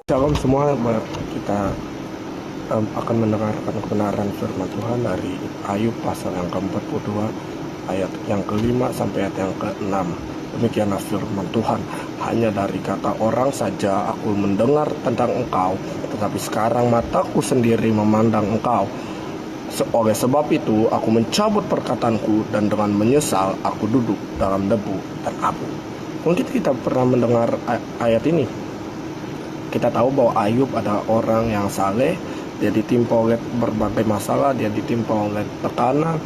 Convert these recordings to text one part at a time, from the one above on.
Shalom semua, kita akan mendengarkan kebenaran firman Tuhan dari Ayub pasal yang ke-42 ayat yang ke-5 sampai ayat yang ke-6. Demikianlah firman Tuhan, hanya dari kata orang saja aku mendengar tentang engkau, tetapi sekarang mataku sendiri memandang engkau. Oleh sebab itu aku mencabut perkataanku, dan dengan menyesal aku duduk dalam debu dan abu. Mungkin kita pernah mendengar ayat ini. Kita tahu bahwa Ayub adalah orang yang saleh. Dia ditimpa oleh berbagai masalah, dia ditimpa oleh tekanan.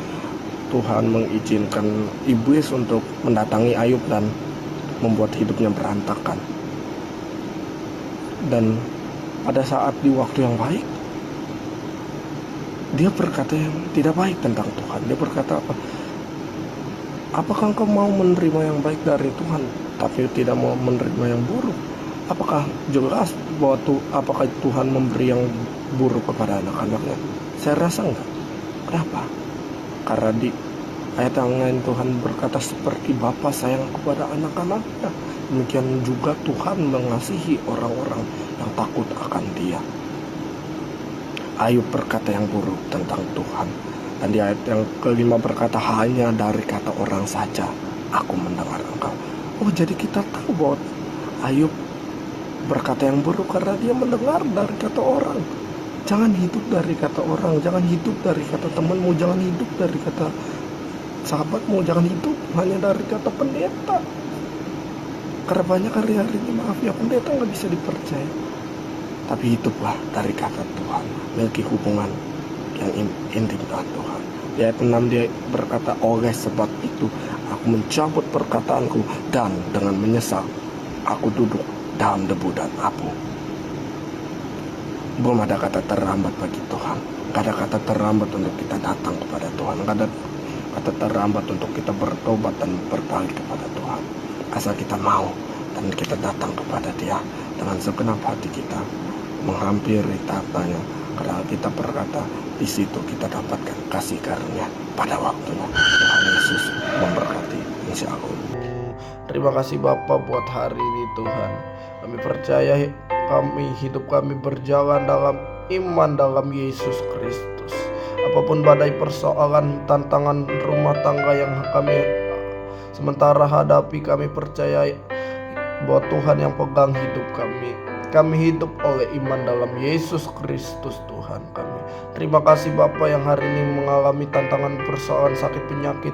Tuhan mengizinkan iblis untuk mendatangi Ayub dan membuat hidupnya berantakan. Dan pada saat di waktu yang baik, dia berkata yang tidak baik tentang Tuhan. Dia berkata apa? Apakah engkau mau menerima yang baik dari Tuhan, tapi tidak mau menerima yang buruk? Apakah jelas bahwa apakah Tuhan memberi yang buruk kepada anak-anaknya? Saya rasa enggak. Kenapa? Karena di ayat yang lain Tuhan berkata seperti Bapa sayang kepada anak-anaknya, demikian juga Tuhan mengasihi orang-orang yang takut akan Dia. Ayub berkata yang buruk tentang Tuhan. Dan di ayat yang kelima berkata, hanya dari kata orang saja aku mendengar engkau. Oh, jadi kita tahu bahwa Ayub berkata yang buruk karena dia mendengar dari kata orang. Jangan hidup dari kata orang, jangan hidup dari kata temanmu, jangan hidup dari kata sahabatmu, jangan hidup hanya dari kata pendeta. Karena banyak hari-hari ini, maaf ya, pendeta nggak bisa dipercaya. Tapi hiduplah dari kata Tuhan, miliki hubungan yang intim dengan Tuhan. Di ayat 6 dia berkata, oleh sebab itu aku mencabut perkataanku, dan dengan menyesal aku duduk dalam debu dan abu. Belum ada kata terlambat bagi Tuhan. Gak ada kata terlambat untuk kita datang kepada Tuhan. Gak ada kata terlambat untuk kita bertobat dan berbalik kepada Tuhan. Asal kita mau dan kita datang kepada Dia dengan segenap hati kita, menghampiri tatanya. Karena kita berkata, di situ kita dapatkan kasih karunia pada waktunya. Tuhan Yesus memberkati, insya Allah. Terima kasih Bapa buat hari ini Tuhan. Kami percaya hidup kami berjalan dalam iman dalam Yesus Kristus. Apapun badai persoalan, tantangan rumah tangga yang kami sementara hadapi, kami percaya bahwa Tuhan yang pegang hidup kami. Kami hidup oleh iman dalam Yesus Kristus Tuhan kami. Terima kasih Bapa yang hari ini mengalami tantangan persoalan sakit penyakit,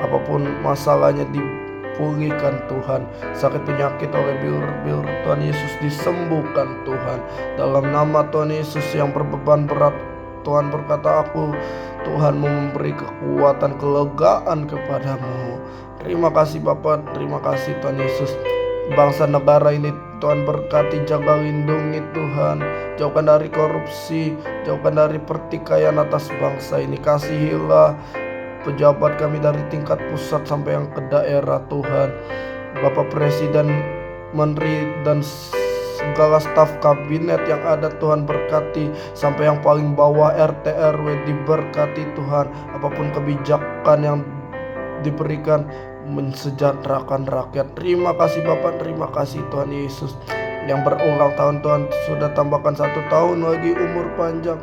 apapun masalahnya dipulihkan Tuhan. Sakit penyakit oleh bir Tuhan Yesus disembuhkan Tuhan. Dalam nama Tuhan Yesus yang berbeban berat, Tuhan berkata, aku Tuhan memberi kekuatan, kelegaan kepadamu. Terima kasih Bapa, terima kasih Tuhan Yesus. Bangsa negara ini Tuhan berkati, jaga lindungi Tuhan. Jauhkan dari korupsi, jauhkan dari pertikaian atas bangsa ini. Kasihilah pejabat kami dari tingkat pusat sampai yang ke daerah Tuhan. Bapak Presiden, Menteri dan segala staf kabinet yang ada Tuhan berkati. Sampai yang paling bawah RT RW diberkati Tuhan. Apapun kebijakan yang diberikan mensejahterakan rakyat. Terima kasih Bapak, terima kasih Tuhan Yesus. Yang berulang tahun Tuhan sudah tambahkan 1 tahun lagi umur panjang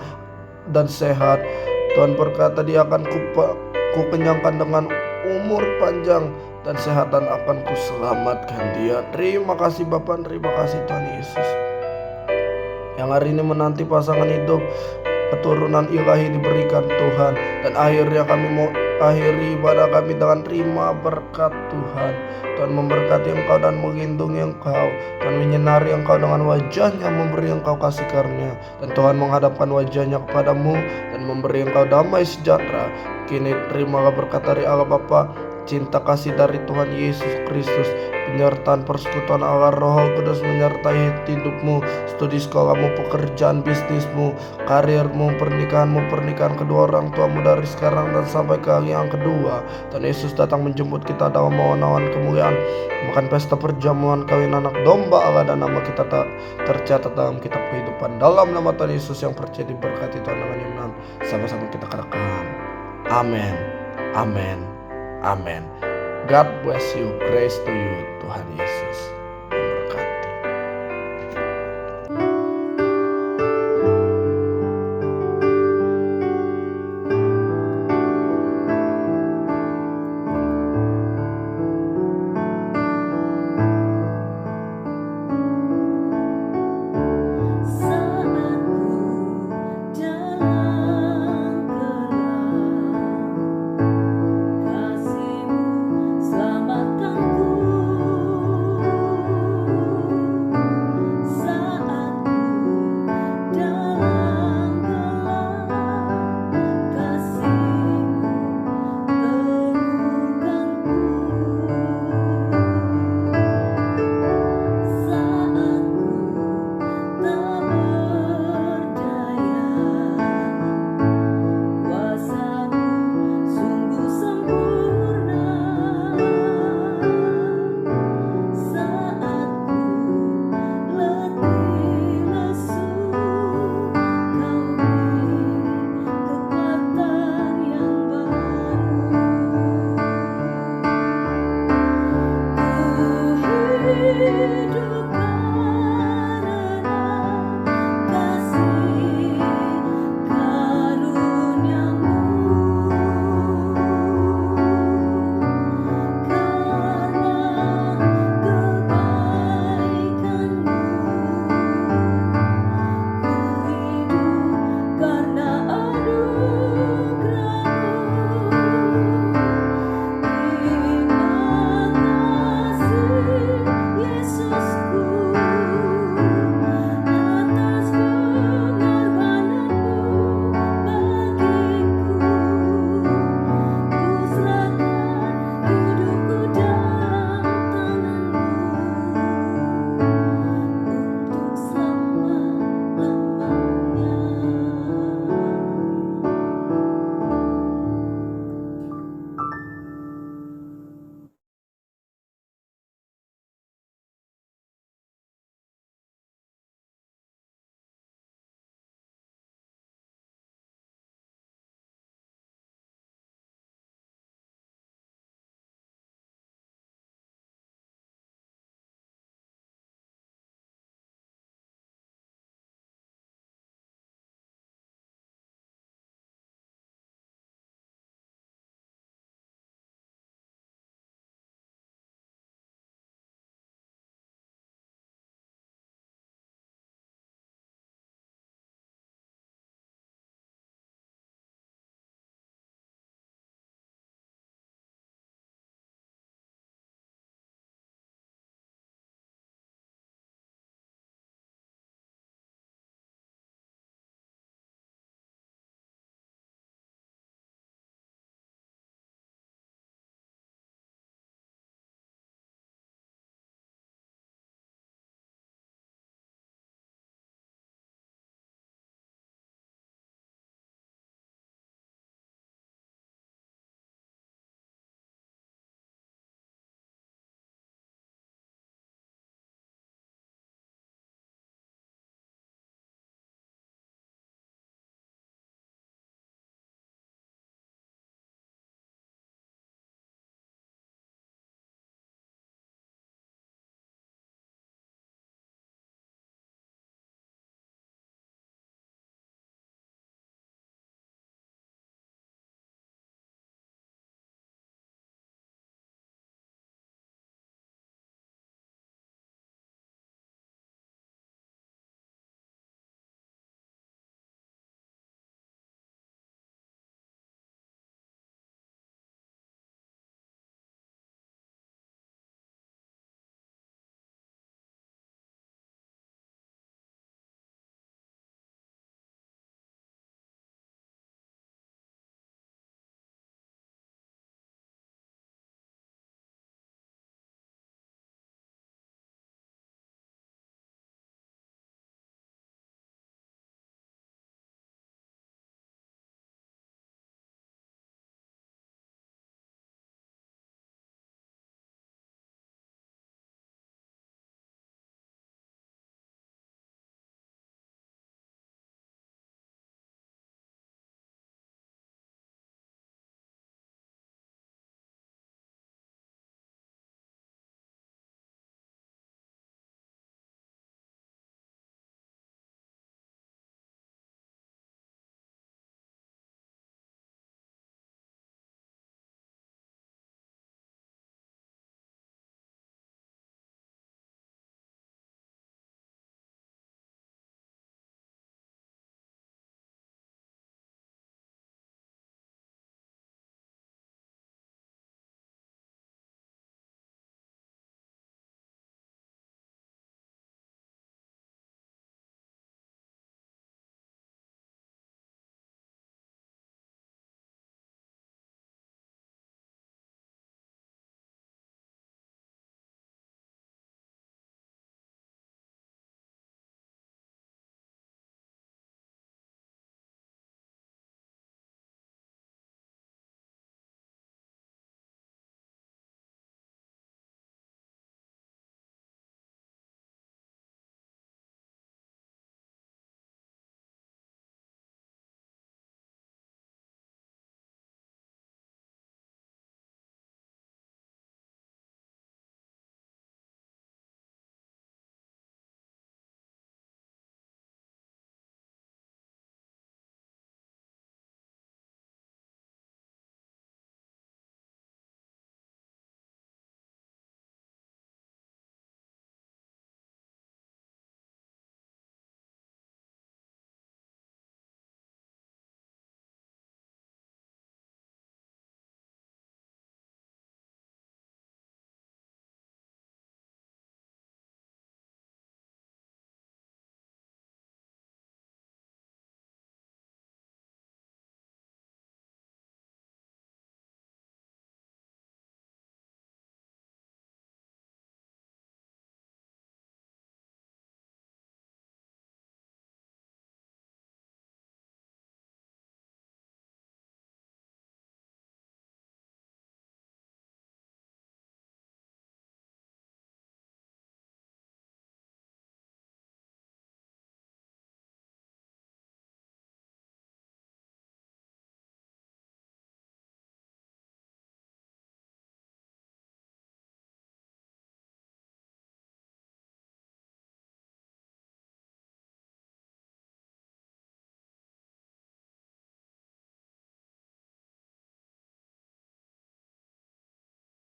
dan sehat. Tuhan berkata Dia akan kukenyangkan dengan umur panjang dan sehat, dan akan kuselamatkan dia. Terima kasih Bapak, terima kasih Tuhan Yesus. Yang hari ini menanti pasangan hidup, keturunan ilahi diberikan Tuhan. Dan akhirnya kami mau akhiri ibadah kami dengan terima berkat Tuhan. Tuhan memberkati engkau dan melindungi engkau. Tuhan menyinari engkau dengan wajahnya, memberi engkau kasih karunia. Dan Tuhan menghadapkan wajahnya kepadamu dan memberi engkau damai sejahtera. Kini terimalah berkat dari Allah Bapa, cinta kasih dari Tuhan Yesus Kristus, penyertaan persekutuan Allah Roh Kudus menyertai hidupmu, studi sekolahmu, pekerjaan bisnismu, karirmu, pernikahan kedua orang tuamu dari sekarang dan sampai ke hari yang kedua. Dan Yesus datang menjemput kita dalam awan-awan kemuliaan, makan pesta perjamuan kawin anak domba Allah, dan nama kita tak tercatat dalam kitab kehidupan. Dalam nama Tuhan Yesus yang percaya diberkati Tuhan dengan iman, sama-sama kita katakan amin, amin, amin. God bless you, grace to you. Tuhan Yesus memberkati. Yesus.